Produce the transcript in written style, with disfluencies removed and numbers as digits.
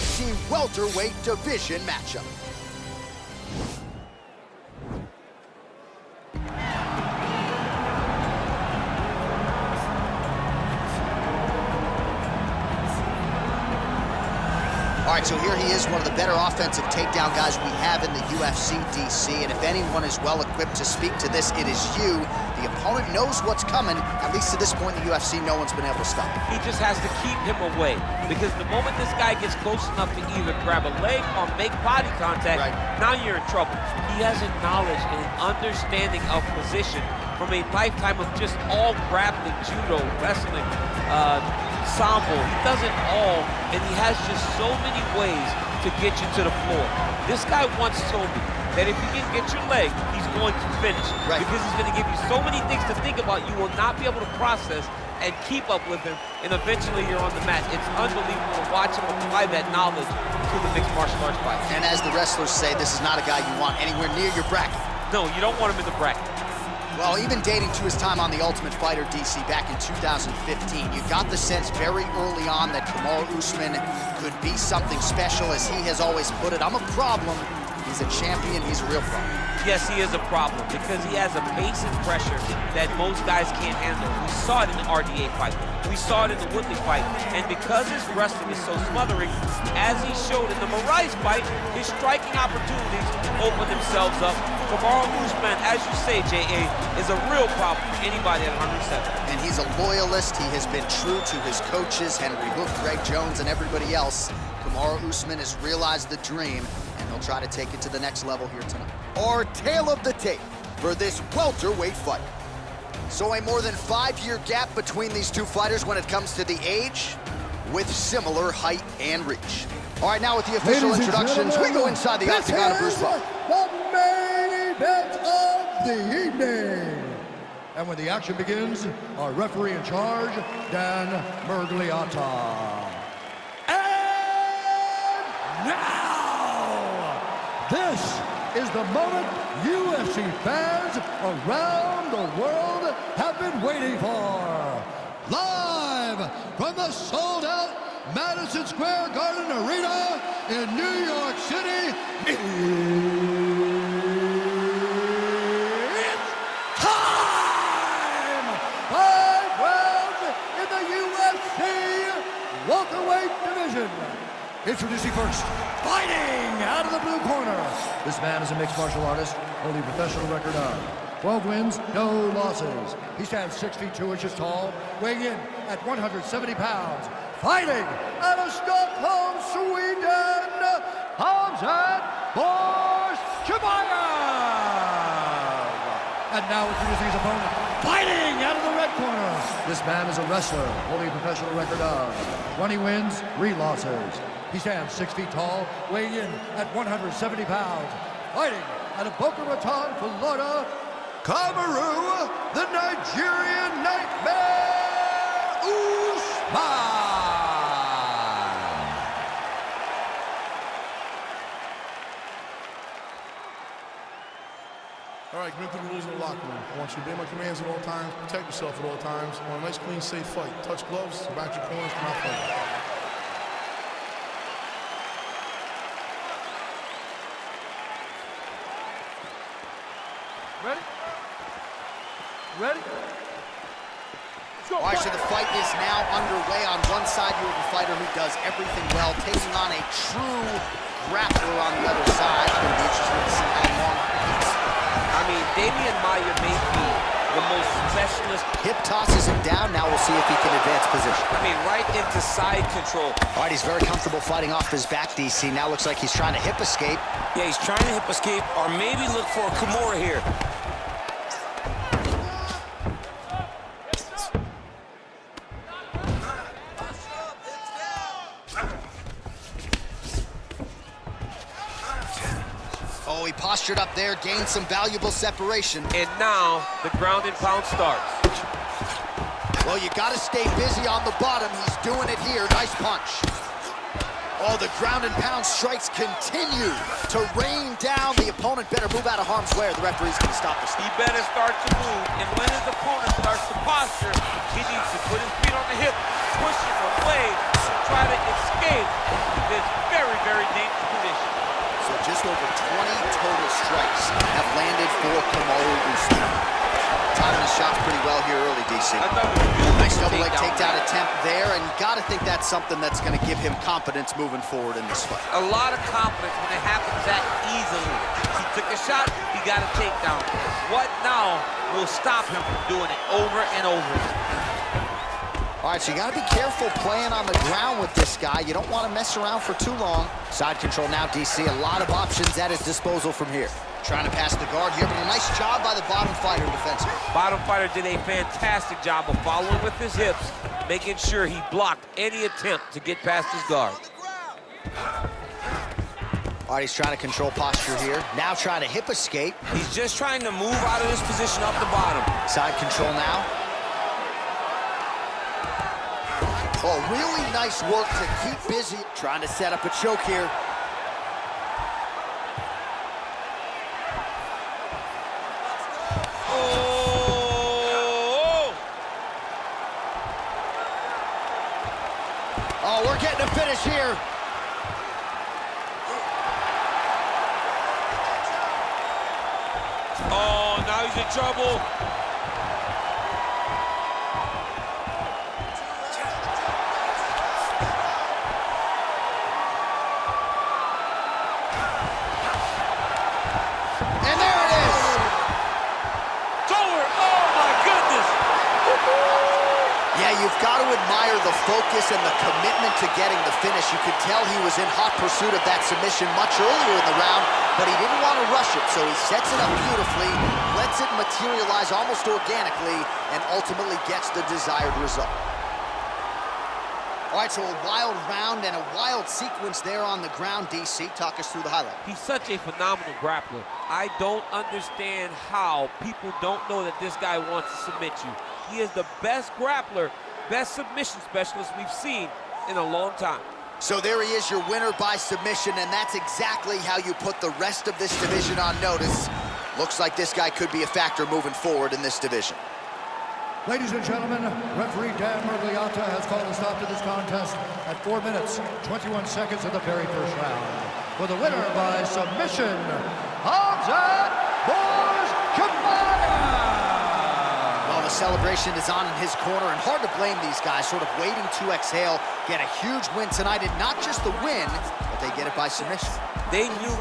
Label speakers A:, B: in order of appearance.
A: UFC welterweight division matchup. All right, so here he is, one of the better offensive takedown guys we have in the UFC, DC. And if anyone is well-equipped to speak to this, it is you. The opponent knows what's coming. At least to this point in the UFC, no one's been able to stop him.
B: He just has to keep him away, because the moment this guy gets close enough to either grab a leg or make body contact, now you're in trouble. He has a knowledge and an understanding of position from a lifetime of just all grappling, judo, wrestling, sambo. He does it all, and he has just so many ways to get you to the floor. This guy once told me that if you can get your leg, he's going to finish. Because he's going to give you so many things to think about, you will not be able to process and keep up with him, and eventually you're on the mat. It's unbelievable to watch him apply that knowledge to the mixed martial arts fight.
A: And as the wrestlers say, this is not a guy you want anywhere near your bracket.
B: No, you don't want him in the bracket.
A: Well, even dating to his time on The Ultimate Fighter, DC, back in 2015, you got the sense very early on that Kamaru Usman could be something special. As he has always put it, I'm a problem. He's a champion. He's a real problem.
B: Yes, he is a problem, because he has a pace and pressure that most guys can't handle. We saw it in the RDA fight. We saw it in the Woodley fight. And because his wrestling is so smothering, as he showed in the Moraes fight, his striking opportunities open themselves up. Kamaru Usman, as you say, J.A., is a real problem for anybody at 107.
A: And he's a loyalist. He has been true to his coaches, Henry Hook, Greg Jones, and everybody else. Kamaru Usman has realized the dream, and he'll try to take it to the next level here tonight. Our tale of the tape for this welterweight fight. So a more than 5-year gap between these two fighters when it comes to the age, with similar height and reach. All right, now with the official introductions, we go inside the octagon of Bruce Buffer.
C: The main event of the evening. And when the action begins, our referee in charge, Dan Mergliata. And now, this is the moment UFC fans around the world have been waiting for. Live from the sold-out Madison Square Garden Arena in New York City, it's time! 5 rounds in the UFC welterweight division. Introducing first, fighting out of the blue corner. This man is a mixed martial artist, holding a professional record of 12 wins, no losses. He stands 6 feet 2 inches tall, weighing in at 170 pounds. Fighting out of Stockholm, Sweden, Khamzat Borz, Chimaev. And now introducing his opponent, fighting out of the red corner. This man is a wrestler, holding a professional record of 20 wins, 3 losses. He stands 6 feet tall, weighing in at 170 pounds. Fighting out of Boca Raton, Florida, Kamaru, the Nigerian Nightmare, Usman.
D: All right, commit to the rules of the locker room. I want you to obey my commands at all times, protect yourself at all times. I want a nice, clean, safe fight. Touch gloves, back your corners, come out fighting.
C: Ready? Ready?
A: All right, so the fight is now underway. On one side, you have a fighter who does everything well, taking on a true grappler on the other side. It's going to be interesting to see how long it keeps.
B: I mean, Damian Maia may be the most specialist.
A: Hip tosses him down. Now we'll see if he can advance position.
B: I mean, right into side control.
A: All right, he's very comfortable fighting off his back, DC. Now looks like he's trying to hip escape.
E: Yeah, he's trying to hip escape, or maybe look for a Kimura here.
A: Oh, he postured up there, gained some valuable separation.
B: And now the ground and pound starts.
A: Well, you got to stay busy on the bottom. He's doing it here. Nice punch. Oh, the ground and pound strikes continue to rain down. The opponent better move out of harm's way or the referee's going to stop this.
B: He better start to move, and when his opponent starts to posture, he needs to put his feet on the hip, push him away, to try to escape this
A: just over 20 total strikes have landed for Kamaru Usman. Timing his shots pretty well here early, DC. Nice double leg takedown attempt there, and you got to think that's something that's going to give him confidence moving forward in this fight.
B: A lot of confidence when it happens that easily. He took a shot, he got a takedown. What now will stop him from doing it over and over?
A: All right, so you got to be careful playing on the ground with this guy. You don't want to mess around for too long. Side control now, DC. A lot of options at his disposal from here. Trying to pass the guard here, but a nice job by the bottom fighter defensively.
B: Bottom fighter did a fantastic job of following with his hips, making sure he blocked any attempt to get past his guard.
A: All right, he's trying to control posture here. Now trying to hip escape.
E: He's just trying to move out of this position up the bottom.
A: Side control now. Oh, really nice work to keep busy. Trying to set up a choke here. Oh, we're getting a finish here.
B: Oh, now he's in trouble.
A: And there it is.
B: It's over. Oh, my goodness.
A: Yeah, you've got to admire the focus and the commitment to getting the finish. You could tell he was in hot pursuit of that submission much earlier in the round, but he didn't want to rush it, so he sets it up beautifully, lets it materialize almost organically, and ultimately gets the desired result. All right, so a wild round and a wild sequence there on the ground, DC. Talk us through the highlight.
B: He's such a phenomenal grappler. I don't understand how people don't know that this guy wants to submit you. He is the best grappler, best submission specialist we've seen in a long time.
A: So there he is, your winner by submission, and that's exactly how you put the rest of this division on notice. Looks like this guy could be a factor moving forward in this division.
C: Ladies and gentlemen, referee Dan Mergliata has called a stop to this contest at 4 minutes, 21 seconds of the very first round. For the winner by submission, Khamzat Borz.
A: Well, the celebration is on in his corner, and hard to blame these guys, sort of waiting to exhale, get a huge win tonight, and not just the win, but they get it by submission.
B: They knew